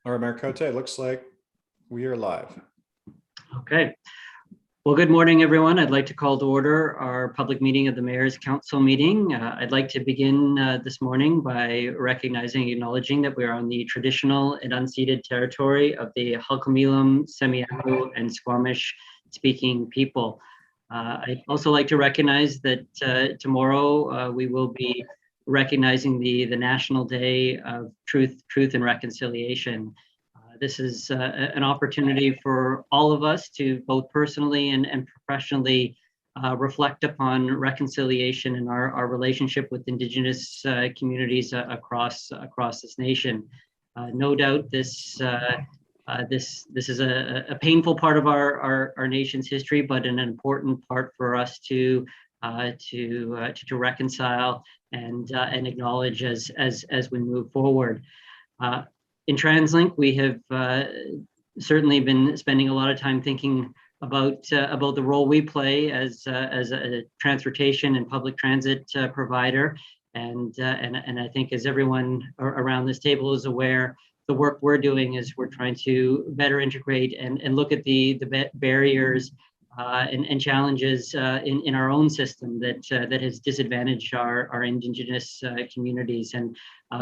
All right, Mayor Cote, it looks like we are live. Okay. Well, good morning, everyone. I'd like to call to order our public meeting of the Mayor's Council meeting. I'd like to begin this morning by recognizing and acknowledging that we are on the traditional and unceded territory of the Halkomelem, Semiahmoo, and Squamish-speaking people. I'd also like to recognize that tomorrow we will be recognizing the National Day of Truth and Reconciliation. This is an opportunity for all of us to both personally and professionally reflect upon reconciliation in our relationship with Indigenous communities across this nation. No doubt this is a painful part of our nation's history, but an important part for us to reconcile and acknowledge as we move forward. In TransLink, we have certainly been spending a lot of time thinking about the role we play as a transportation and public transit provider, and I think as everyone around this table is aware, the work we're doing is we're trying to better integrate and look at the barriers and challenges in our own system that has disadvantaged our Indigenous communities. And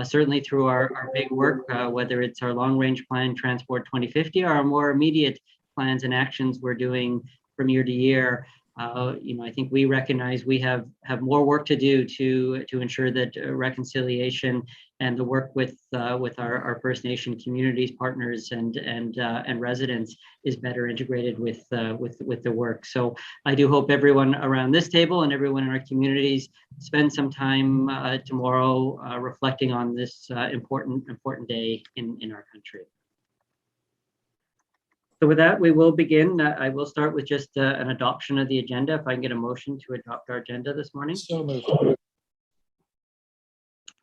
certainly through our big work, whether it's our long-range plan, Transport 2050, or our more immediate plans and actions we're doing from year to year, I think we recognize we have more work to do to ensure that reconciliation and the work with our First Nation communities, partners, and residents is better integrated with the work. So I do hope everyone around this table and everyone in our communities spend some time tomorrow reflecting on this important day in our country. So with that, we will begin. I will start with just an adoption of the agenda. If I can get a motion to adopt our agenda this morning. So moved.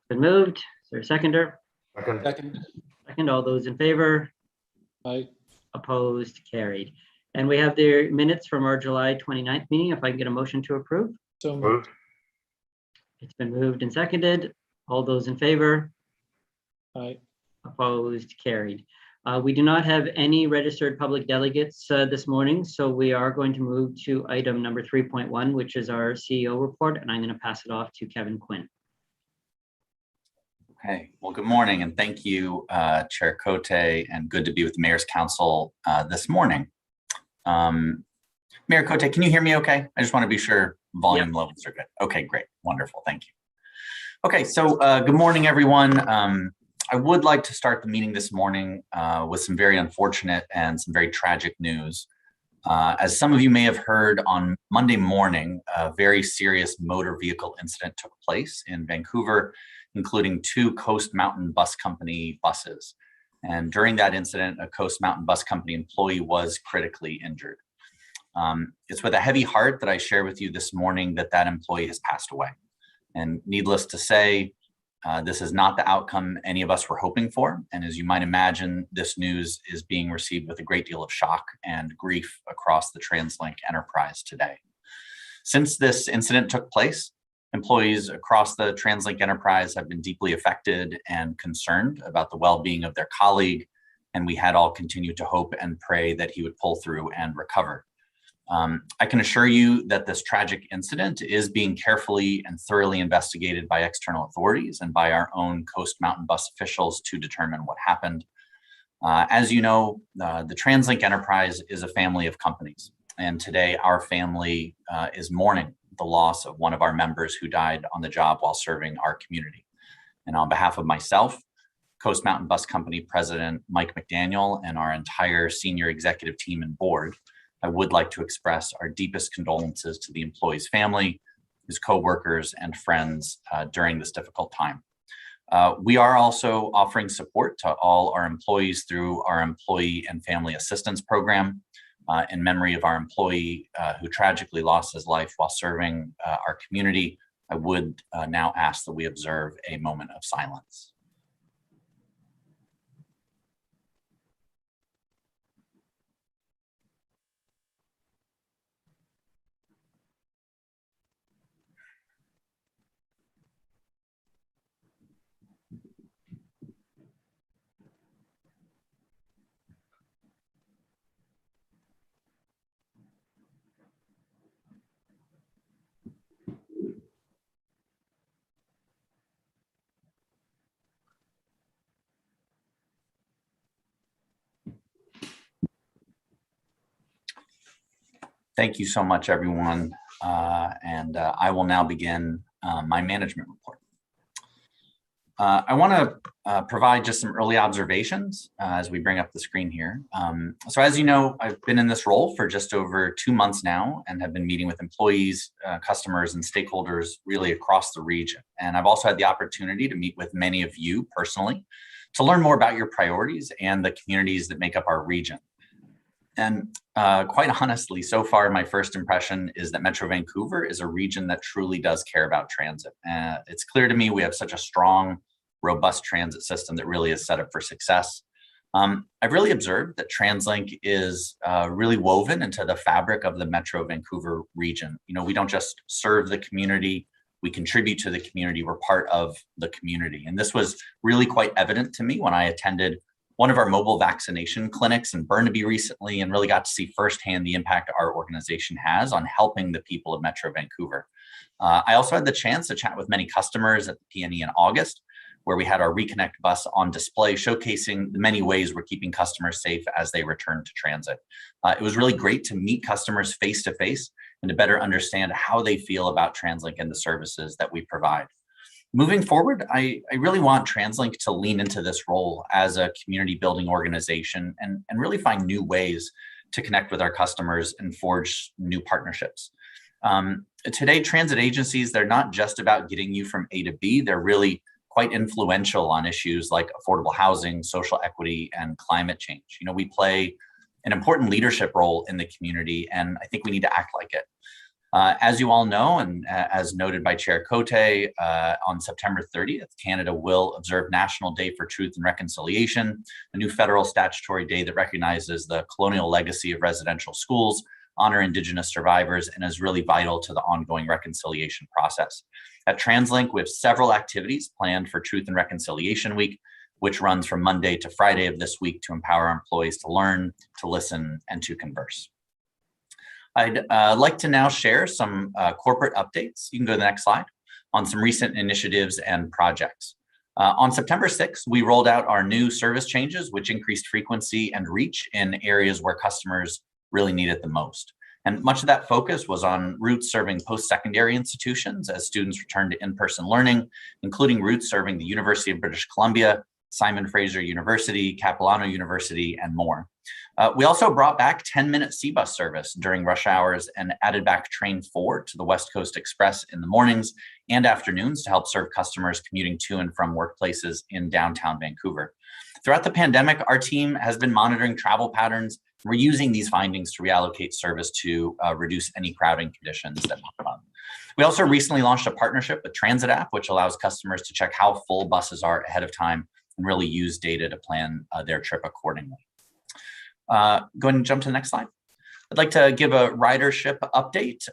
Been moved. Is there a seconder? Second. Second. All those in favor? Aye. Opposed? Carried. And we have the minutes from our July 29th meeting. If I can get a motion to approve. So moved. It's been moved and seconded. All those in favor? Aye. Opposed? Carried. We do not have any registered public delegates this morning, so we are going to move to item number 3.1, which is our CEO report, and I'm going to pass it off to Kevin Quinn. Okay, well, good morning, and thank you, Chair Cote, and good to be with the Mayor's Council this morning. Mayor Cote, can you hear me okay? I just want to be sure volume levels are good. Okay, great, wonderful, thank you. Okay, so good morning, everyone. I would like to start the meeting this morning with some very unfortunate and some very tragic news. As some of you may have heard, on Monday morning, a very serious motor vehicle incident took place in Vancouver, including 2 Coast Mountain Bus Company buses. And during that incident, a Coast Mountain Bus Company employee was critically injured. It's with a heavy heart that I share with you this morning that employee has passed away. And needless to say, this is not the outcome any of us were hoping for. And as you might imagine, this news is being received with a great deal of shock and grief across the TransLink enterprise today. Since this incident took place, employees across the TransLink enterprise have been deeply affected and concerned about the well-being of their colleague, and we had all continued to hope and pray that he would pull through and recover. I can assure you that this tragic incident is being carefully and thoroughly investigated by external authorities and by our own Coast Mountain Bus officials to determine what happened. As you know, the TransLink enterprise is a family of companies, and today our family is mourning the loss of one of our members who died on the job while serving our community. And on behalf of myself, Coast Mountain Bus Company President Mike McDaniel, and our entire senior executive team and board, I would like to express our deepest condolences to the employee's family, his co-workers, and friends during this difficult time. We are also offering support to all our employees through our Employee and Family Assistance Program in memory of our employee who tragically lost his life while serving our community. I would now ask that we observe a moment of silence. Thank you so much, everyone. I will now begin my management report. I want to provide just some early observations as we bring up the screen here. So as you know, I've been in this role for just over 2 months now and have been meeting with employees, customers, and stakeholders really across the region. And I've also had the opportunity to meet with many of you personally to learn more about your priorities and the communities that make up our region. And quite honestly, so far, my first impression is that Metro Vancouver is a region that truly does care about transit. It's clear to me we have such a strong, robust transit system that really is set up for success. I've really observed that TransLink is really woven into the fabric of the Metro Vancouver region. You know, we don't just serve the community, we contribute to the community, we're part of the community. And this was really quite evident to me when I attended one of our mobile vaccination clinics in Burnaby recently and really got to see firsthand the impact our organization has on helping the people of Metro Vancouver. I also had the chance to chat with many customers at the PNE in August, where we had our Reconnect bus on display, showcasing the many ways we're keeping customers safe as they return to transit. It was really great to meet customers face to face and to better understand how they feel about TransLink and the services that we provide. Moving forward, I really want TransLink to lean into this role as a community building organization and really find new ways to connect with our customers and forge new partnerships. Today, transit agencies, they're not just about getting you from A to B, they're really quite influential on issues like affordable housing, social equity, and climate change. You know, we play an important leadership role in the community, and I think we need to act like it. As you all know, and as noted by Chair Cote, on September 30th, Canada will observe National Day for Truth and Reconciliation, a new federal statutory day that recognizes the colonial legacy of residential schools, honor Indigenous survivors, and is really vital to the ongoing reconciliation process. At TransLink, we have several activities planned for Truth and Reconciliation Week, which runs from Monday to Friday of this week to empower our employees to learn, to listen, and to converse. I'd like to now share some corporate updates. You can go to the next slide on some recent initiatives and projects. On September 6th, we rolled out our new service changes, which increased frequency and reach in areas where customers really need it the most. And much of that focus was on routes serving post-secondary institutions as students return to in-person learning, including routes serving the University of British Columbia, Simon Fraser University, Capilano University, and more. We also brought back 10-minute C-bus service during rush hours and added back Train 4 to the West Coast Express in the mornings and afternoons to help serve customers commuting to and from workplaces in downtown Vancouver. Throughout the pandemic, our team has been monitoring travel patterns. We're using these findings to reallocate service to reduce any crowding conditions that pop up. We also recently launched a partnership with Transit App, which allows customers to check how full buses are ahead of time and really use data to plan their trip accordingly. Go ahead and jump to the next slide. I'd like to give a ridership update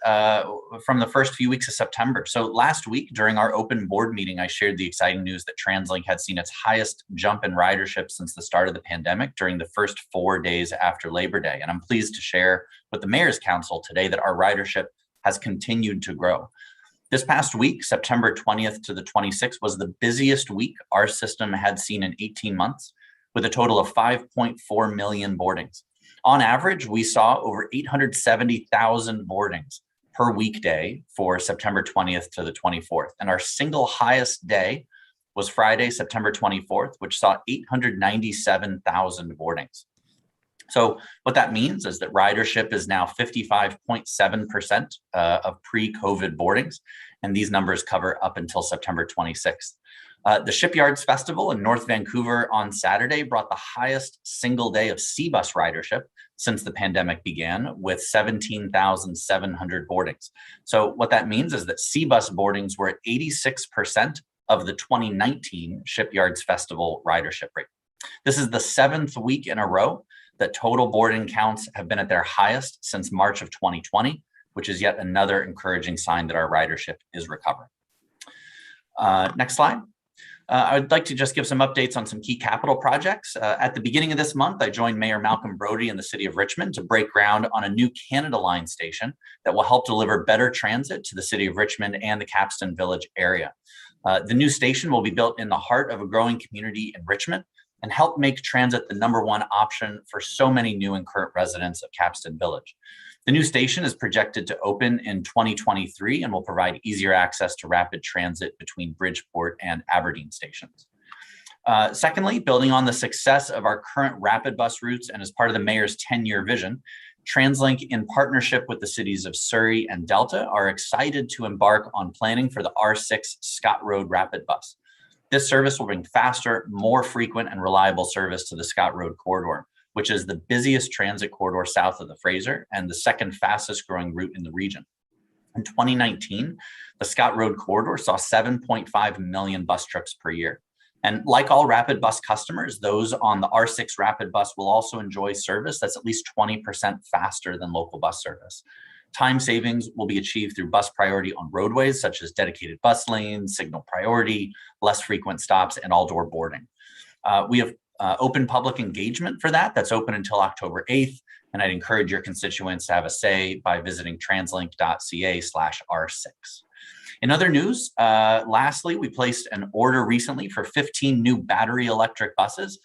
from the first few weeks of September. So last week during our open board meeting, I shared the exciting news that TransLink had seen its highest jump in ridership since the start of the pandemic during the first 4 days after Labor Day. And I'm pleased to share with the Mayor's Council today that our ridership has continued to grow. This past week, September 20th to the 26th, was the busiest week our system had seen in 18 months, with a total of 5.4 million boardings. On average, we saw over 870,000 boardings per weekday for September 20th to the 24th. And our single highest day was Friday, September 24th, which saw 897,000 boardings. So what that means is that ridership is now 55.7% of pre-COVID boardings, and these numbers cover up until September 26th. The Shipyards Festival in North Vancouver on Saturday brought the highest single day of C-bus ridership since the pandemic began, with 17,700 boardings. So what that means is that C-bus boardings were at 86% of the 2019 Shipyards Festival ridership rate. This is the 7th week in a row that total boarding counts have been at their highest since March of 2020, which is yet another encouraging sign that our ridership is recovering. Next slide. I'd like to just give some updates on some key capital projects. At the beginning of this month, I joined Mayor Malcolm Brody in the City of Richmond to break ground on a new Canada Line station that will help deliver better transit to the City of Richmond and the Capstan Village area. The new station will be built in the heart of a growing community in Richmond and help make transit the #1 option for so many new and current residents of Capstan Village. The new station is projected to open in 2023 and will provide easier access to rapid transit between Bridgeport and Aberdeen stations. Secondly, building on the success of our current rapid bus routes and as part of the mayor's 10-year vision, TransLink, in partnership with the cities of Surrey and Delta, are excited to embark on planning for the R6 Scott Road Rapid Bus. This service will bring faster, more frequent and reliable service to the Scott Road corridor, which is the busiest transit corridor south of the Fraser and the second fastest growing route in the region. In 2019, the Scott Road corridor saw 7.5 million bus trips per year. And like all rapid bus customers, those on the R6 rapid bus will also enjoy service that's at least 20% faster than local bus service. Time savings will be achieved through bus priority on roadways such as dedicated bus lanes, signal priority, less frequent stops, and all-door boarding. We have open public engagement for that. That's open until October 8th. And I'd encourage your constituents to have a say by visiting translink.ca/R6. In other news, lastly, we placed an order recently for 15 new battery electric buses.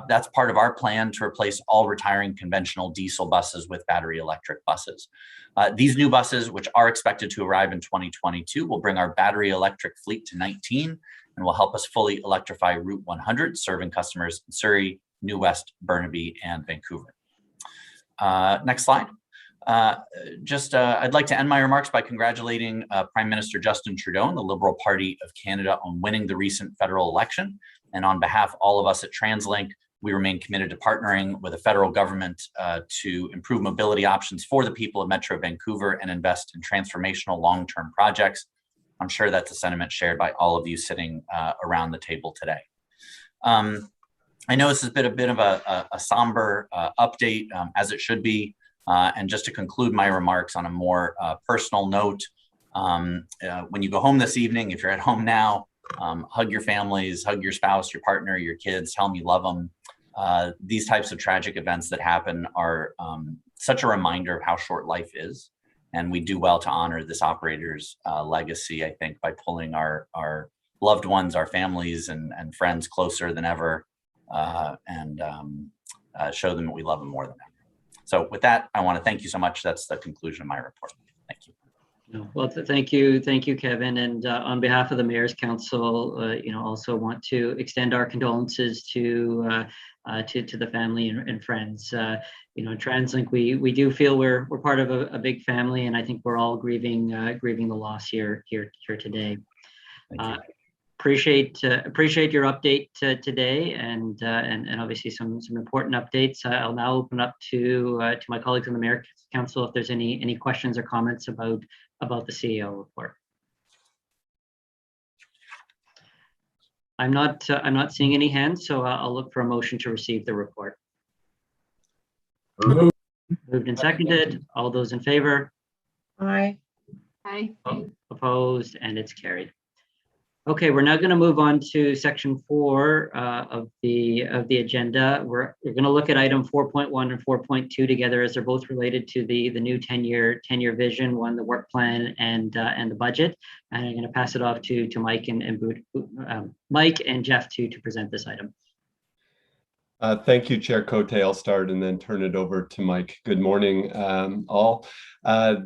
That's part of our plan to replace all retiring conventional diesel buses with battery electric buses. These new buses, which are expected to arrive in 2022, will bring our battery electric fleet to 19 and will help us fully electrify Route 100, serving customers in Surrey, New West, Burnaby, and Vancouver. Next slide. I'd like to end my remarks by congratulating Prime Minister Justin Trudeau and the Liberal Party of Canada on winning the recent federal election. And on behalf of all of us at TransLink, we remain committed to partnering with the federal government to improve mobility options for the people of Metro Vancouver and invest in transformational long-term projects. I'm sure that's a sentiment shared by all of you sitting around the table today. I know this has been a bit of a somber update, as it should be. And just to conclude my remarks on a more personal note, when you go home this evening, if you're at home now, hug your families, hug your spouse, your partner, your kids, tell them you love them. These types of tragic events that happen are such a reminder of how short life is. And we do well to honor this operator's legacy, I think, by pulling our loved ones, our families and friends closer than ever, and show them that we love them more than ever. So with that, I want to thank you so much. That's the conclusion of my report. Thank you. Well, thank you, Kevin. And on behalf of the Mayor's Council, also want to extend our condolences to the family and friends. TransLink, we do feel we're part of a big family, and I think we're all grieving the loss here today. Appreciate your update today, and obviously some important updates. I'll now open up to my colleagues on the Mayor's Council if there's any questions or comments about the CEO report. I'm not seeing any hands, so I'll look for a motion to receive the report. Moved and seconded. All those in favor? Aye. Opposed, and it's carried. Okay, we're now going to move on to section 4 of the agenda. We're going to look at item 4.1 and 4.2 together, as they're both related to the new 10-year vision, one the work plan and the budget. And I'm going to pass it off to Mike Mike and Jeff to present this item. Thank you, Chair Cote. I'll start and then turn it over to Mike. Good morning, all.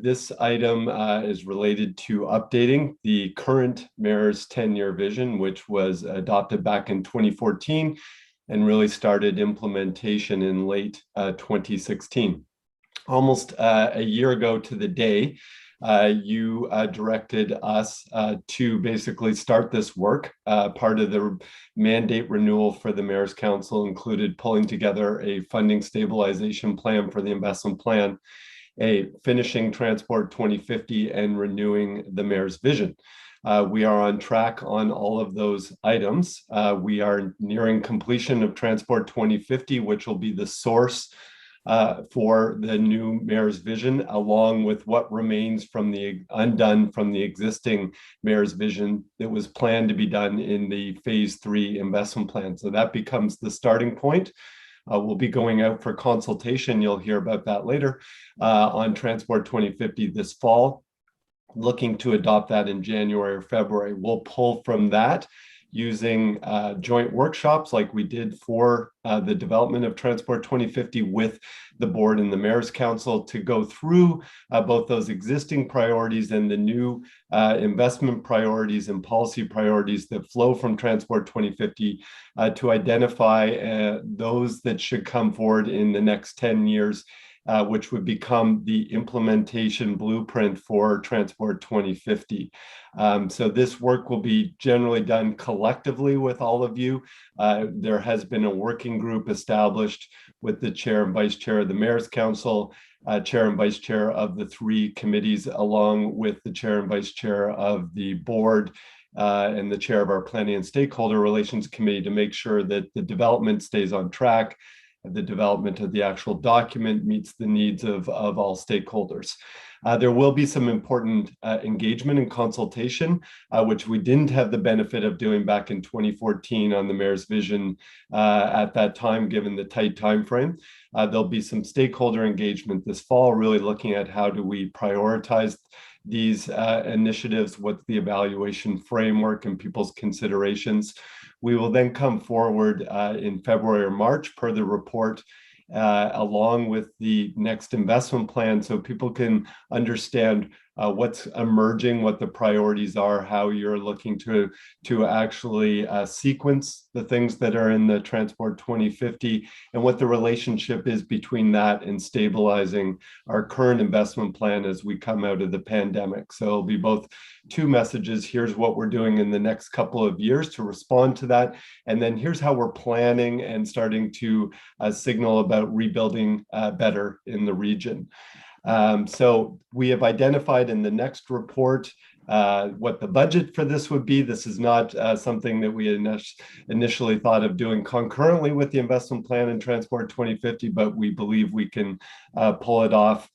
This item is related to updating the current Mayor's 10-year vision, which was adopted back in 2014 and really started implementation in late 2016. Almost a year ago to the day, you directed us to basically start this work. Part of the mandate renewal for the Mayor's Council included pulling together a funding stabilization plan for the investment plan, a finishing Transport 2050, and renewing the Mayor's vision. We are on track on all of those items. We are nearing completion of Transport 2050, which will be the source for the new Mayor's vision, along with what remains undone from the existing Mayor's vision that was planned to be done in the phase 3 investment plan. So that becomes the starting point. We'll be going out for consultation. You'll hear about that later on Transport 2050 this fall, looking to adopt that in January or February. We'll pull from that using joint workshops like we did for the development of Transport 2050 with the board and the Mayor's Council to go through both those existing priorities and the new investment priorities and policy priorities that flow from Transport 2050 to identify those that should come forward in the next 10 years, which would become the implementation blueprint for Transport 2050. So this work will be generally done collectively with all of you. There has been a working group established with the chair and vice chair of the Mayor's Council, chair and vice chair of the 3 committees, along with the chair and vice chair of the board, and the chair of our Planning and Stakeholder Relations Committee, to make sure that the development stays on track, the development of the actual document meets the needs of all stakeholders. There will be some important engagement and consultation, which we didn't have the benefit of doing back in 2014 on the Mayor's vision at that time, given the tight time frame. There'll be some stakeholder engagement this fall, really looking at how do we prioritize these initiatives, what's the evaluation framework and people's considerations. We will then come forward in February or March per the report, along with the next investment plan, so people can understand what's emerging, what the priorities are, how you're looking to actually sequence the things that are in the Transport 2050, and what the relationship is between that and stabilizing our current investment plan as we come out of the pandemic. So it'll be both 2 messages. Here's what we're doing in the next couple of years to respond to that. And then here's how we're planning and starting to signal about rebuilding better in the region. So we have identified in the next report what the budget for this would be. This is not something that we initially thought of doing concurrently with the investment plan in Transport 2050, but we believe we can pull it off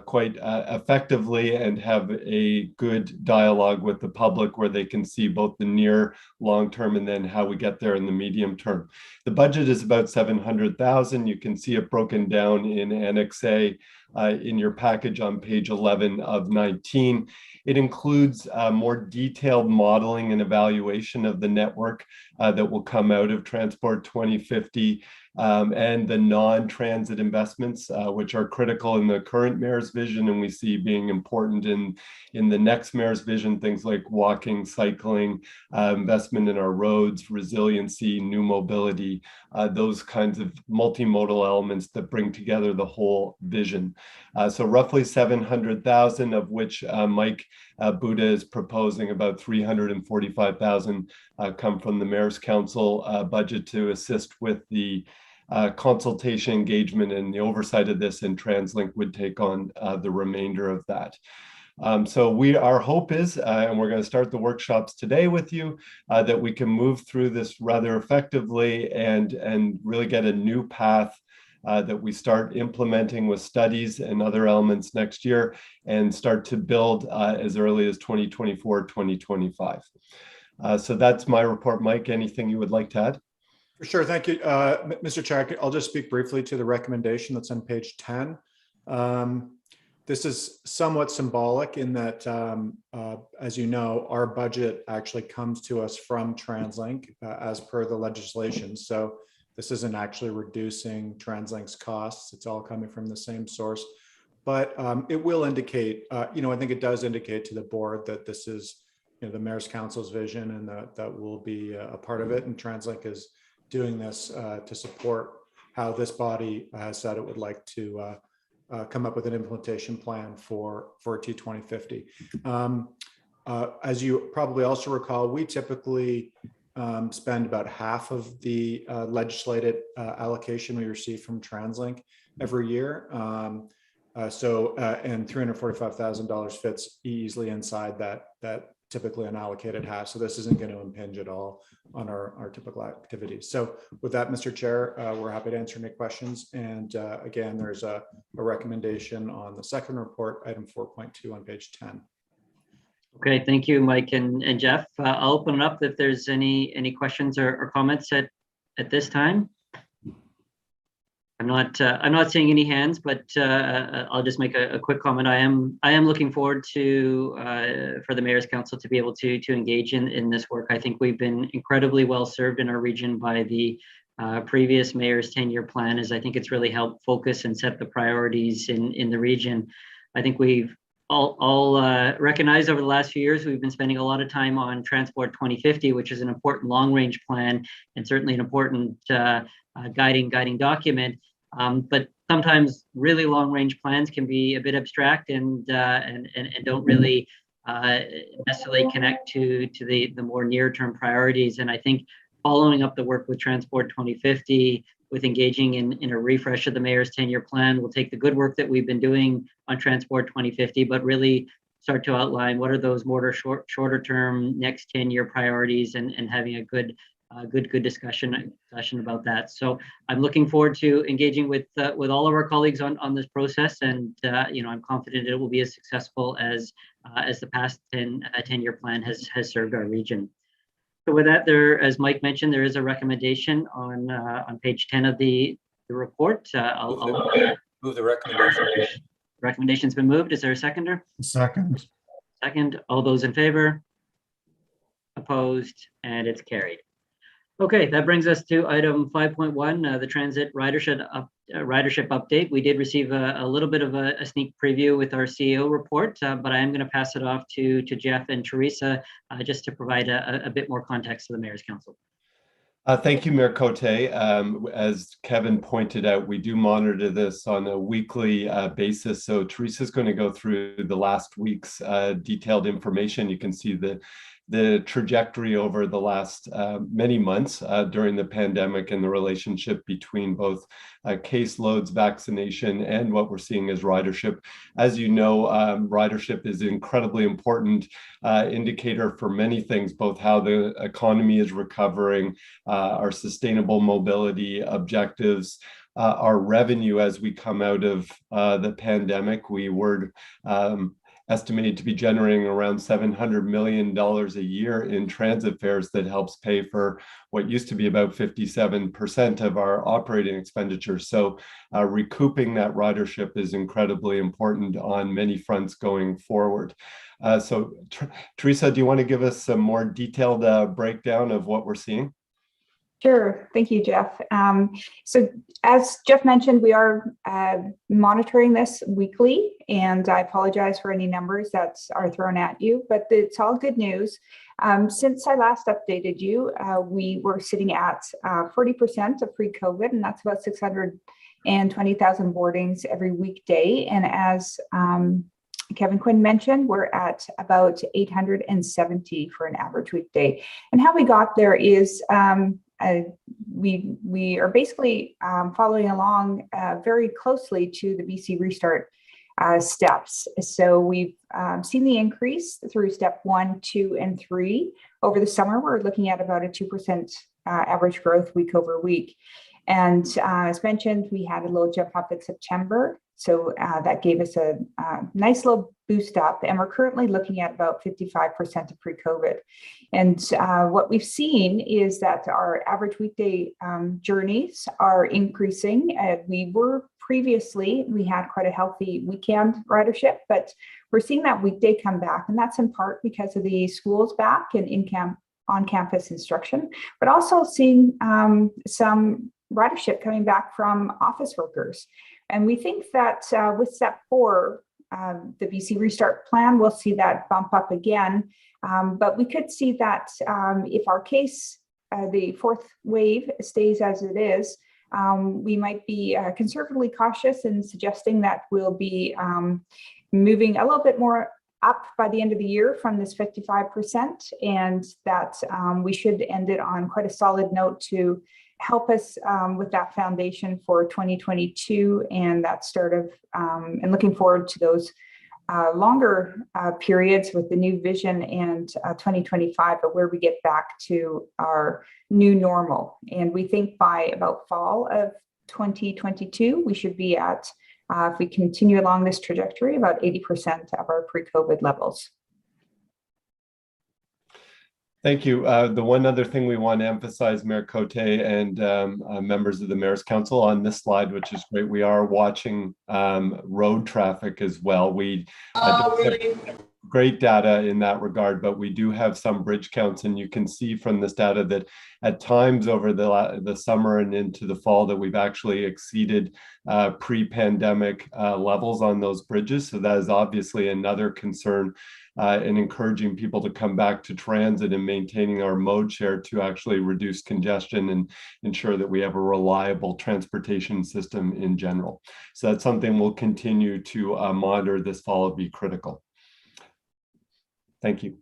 quite effectively and have a good dialogue with the public where they can see both the near, long term, and then how we get there in the medium term. The budget is about $700,000. You can see it broken down in Annex A in your package on page 11 of 19. It includes more detailed modeling and evaluation of the network that will come out of Transport 2050, and the non-transit investments, which are critical in the current Mayor's vision, and we see being important in the next Mayor's vision, things like walking, cycling, investment in our roads, resiliency, new mobility, those kinds of multimodal elements that bring together the whole vision. So roughly 700,000, of which Mike Buddha is proposing about 345,000 come from the Mayor's Council budget to assist with the consultation engagement and the oversight of this, and TransLink would take on the remainder of that. So our hope is, and we're going to start the workshops today with you, that we can move through this rather effectively and really get a new path that we start implementing with studies and other elements next year, and start to build as early as 2024, 2025. So that's my report. Mike, anything you would like to add? For sure. Thank you, Mr. Chair. I'll just speak briefly to the recommendation that's on page 10. This is somewhat symbolic in that, as you know, our budget actually comes to us from TransLink as per the legislation. So this isn't actually reducing TransLink's costs. It's all coming from the same source. But it will indicate, I think it does indicate to the board that this is, the Mayor's Council's vision, and that will be a part of it. And TransLink is doing this to support how this body has said it would like to come up with an implementation plan for T2050. As you probably also recall, we typically spend about half of the legislated allocation we receive from TransLink every year. And $345,000 fits easily inside that typically unallocated half. So this isn't going to impinge at all on our typical activities. So with that, Mr. Chair, we're happy to answer any questions. And again, there's a recommendation on the second report, item 4.2 on page 10. Okay, thank you, Mike and Jeff. I'll open it up if there's any questions or comments at this time. I'm not seeing any hands, but I'll just make a quick comment. I am looking forward to for the Mayor's Council to be able to engage in this work. I think we've been incredibly well served in our region by the previous mayor's 10-year plan, as I think it's really helped focus and set the priorities in the region. I think we've all recognized over the last few years we've been spending a lot of time on Transport 2050, which is an important long-range plan and certainly an important guiding document. But sometimes really long-range plans can be a bit abstract and don't really necessarily connect to the more near-term priorities. And I think following up the work with Transport 2050, with engaging in a refresh of the mayor's 10-year plan, we'll take the good work that we've been doing on Transport 2050, but really start to outline what are those more shorter term next 10-year priorities, and having a good discussion about that. So I'm looking forward to engaging with all of our colleagues on this process, and I'm confident it will be as successful as the past 10-year plan has served our region. So with that, as Mike mentioned, there is a recommendation on page 10 of the report. I'll move the recommendation. Recommendation's been moved. Is there a seconder? Second. Second. All those in favor? Opposed? And it's carried. Okay, that brings us to item 5.1, the transit ridership update. We did receive a little bit of a sneak preview with our CEO report, but I am going to pass it off to Jeff and Teresa just to provide a bit more context to the Mayor's Council. Thank you, Mayor Cote. As Kevin pointed out, we do monitor this on a weekly basis. So Teresa's going to go through the last week's detailed information. You can see the trajectory over the last many months during the pandemic, and the relationship between both caseloads, vaccination, and what we're seeing as ridership. As you know, ridership is an incredibly important indicator for many things, both how the economy is recovering, our sustainable mobility objectives, our revenue as we come out of the pandemic. We were estimated to be generating around $700 million a year in transit fares that helps pay for what used to be about 57% of our operating expenditures. So recouping that ridership is incredibly important on many fronts going forward. So Teresa, do you want to give us some more detailed breakdown of what we're seeing? Sure. Thank you, Jeff. So as Jeff mentioned, we are monitoring this weekly, and I apologize for any numbers that are thrown at you, but it's all good news. Since I last updated you, we were sitting at 40% of pre-COVID, and that's about 620,000 boardings every weekday. And as Kevin Quinn mentioned, we're at about 870 for an average weekday. And how we got there is we are basically following along very closely to the BC Restart steps. So we've seen the increase through step 1, 2, and 3. Over the summer, we're looking at about a 2% average growth week over week. And as mentioned, we had a little jump up in September. So that gave us a nice little boost up, and we're currently looking at about 55% of pre-COVID. And what we've seen is that our average weekday journeys are increasing. We had quite a healthy weekend ridership, but we're seeing that weekday come back, and that's in part because of the schools back and on-campus instruction, but also seeing some ridership coming back from office workers. And we think that with step 4, the BC Restart plan, we'll see that bump up again. But we could see that if our case, the 4th wave stays as it is, we might be conservatively cautious in suggesting that we'll be moving a little bit more up by the end of the year from this 55%, and that we should end it on quite a solid note to help us with that foundation for 2022 and that start of, and looking forward to those longer periods with the new vision and 2025, but where we get back to our new normal. And we think by about fall of 2022, we should be at, if we continue along this trajectory, about 80% of our pre-COVID levels. Thank you. The one other thing we want to emphasize, Mayor Cote and members of the Mayor's Council on this slide, which is great, we are watching road traffic as well. We don't have great data in that regard, but we do have some bridge counts, and you can see from this data that at times over the summer and into the fall that we've actually exceeded pre-pandemic levels on those bridges. So that is obviously another concern in encouraging people to come back to transit and maintaining our mode share to actually reduce congestion and ensure that we have a reliable transportation system in general. So that's something we'll continue to monitor this fall. It'll be critical. Thank you.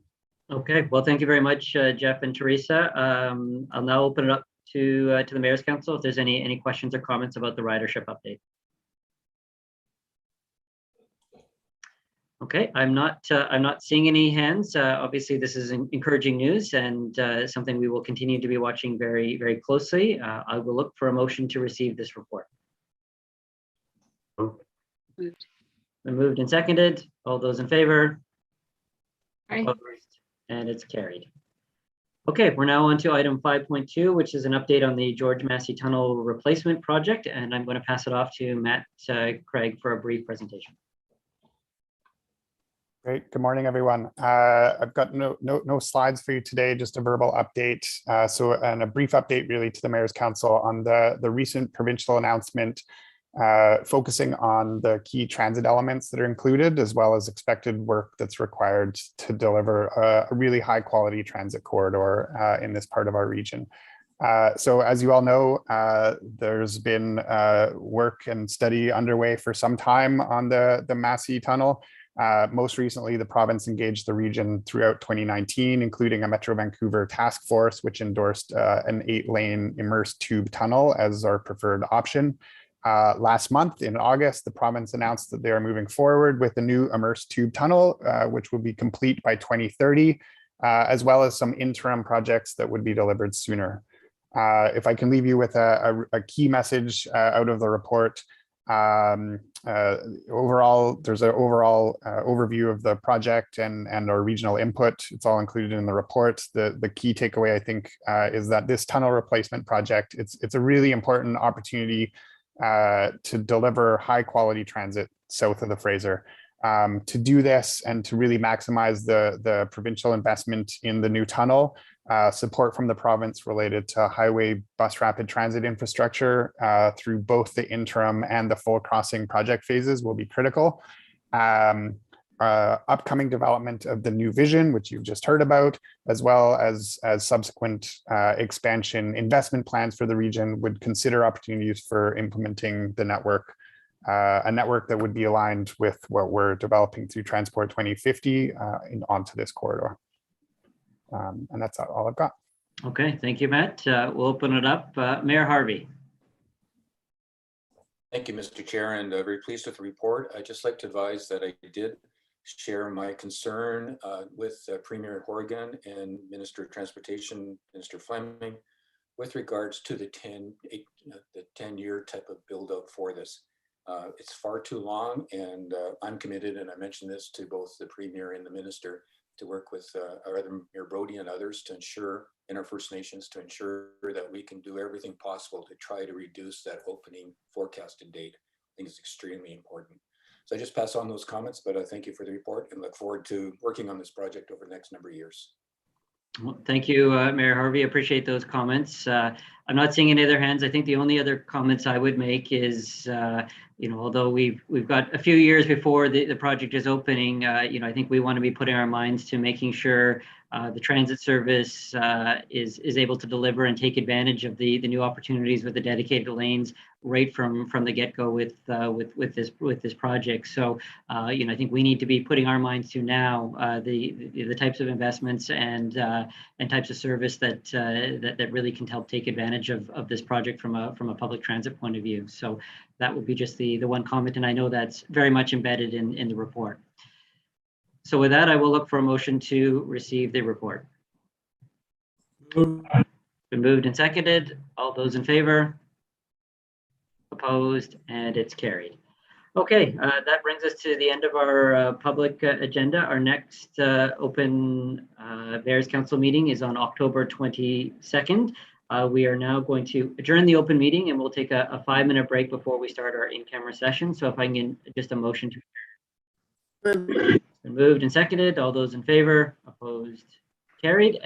Okay, well, thank you very much, Jeff and Teresa. I'll now open it up to the Mayor's Council if there's any questions or comments about the ridership update. Okay, I'm not seeing any hands. Obviously, this is encouraging news and something we will continue to be watching very, very closely. I will look for a motion to receive this report. Moved. Been moved and seconded. All those in favor? Aye. Opposed? And it's carried. Okay, we're now on to item 5.2, which is an update on the George Massey Tunnel replacement project, and I'm going to pass it off to Matt Craig for a brief presentation. Great. Good morning, everyone. I've got no slides for you today, just a verbal update. And a brief update really to the Mayor's Council on the recent provincial announcement focusing on the key transit elements that are included, as well as expected work that's required to deliver a really high quality transit corridor in this part of our region. So as you all know, there's been work and study underway for some time on the Massey Tunnel. Most recently, the province engaged the region throughout 2019, including a Metro Vancouver task force, which endorsed an 8-lane immersed tube tunnel as our preferred option. Last month in August, the province announced that they are moving forward with a new immersed tube tunnel, which will be complete by 2030, as well as some interim projects that would be delivered sooner. If I can leave you with a key message out of the report, overall, there's an overall overview of the project and our regional input. It's all included in the report. The key takeaway, I think, is that this tunnel replacement project, it's a really important opportunity to deliver high quality transit south of the Fraser. To do this and to really maximize the provincial investment in the new tunnel, support from the province related to highway bus rapid transit infrastructure through both the interim and the full crossing project phases will be critical. Upcoming development of the new vision, which you've just heard about, as well as subsequent expansion investment plans for the region would consider opportunities for implementing the network, a network that would be aligned with what we're developing through Transport 2050 onto this corridor. And that's all I've got. Okay, thank you, Matt. We'll open it up. Mayor Harvey. Thank you, Mr. Chair, and very pleased with the report. I'd just like to advise that I did share my concern with Premier Horgan and Minister of Transportation, Minister Fleming, with regards to the 10-year type of build out for this. It's far too long, and I'm committed, and I mentioned this to both the Premier and the Minister, to work with our other Mayor Brody and others to ensure, in our First Nations, to ensure that we can do everything possible to try to reduce that opening forecasted date. I think it's extremely important. So I just pass on those comments, but I thank you for the report and look forward to working on this project over the next number of years. Well, thank you, Mayor Harvey. Appreciate those comments. I'm not seeing any other hands. I think the only other comments I would make is, although we've got a few years before the project is opening, I think we want to be putting our minds to making sure the transit service is able to deliver and take advantage of the new opportunities with the dedicated lanes right from the get-go with this project. So I think we need to be putting our minds to now the types of investments and types of service that really can help take advantage of this project from a public transit point of view. So that would be just the one comment, and I know that's very much embedded in the report. So with that, I will look for a motion to receive the report. Been moved and seconded. All those in favor? Opposed? And it's carried. Okay, that brings us to the end of our public agenda. Our next open Mayor's Council meeting is on October 22nd. We are now going to adjourn the open meeting and we'll take a 5-minute break before we start our in-camera session. So if I can get just a motion to adjourn. It's been moved and seconded. All those in favor, opposed, carried.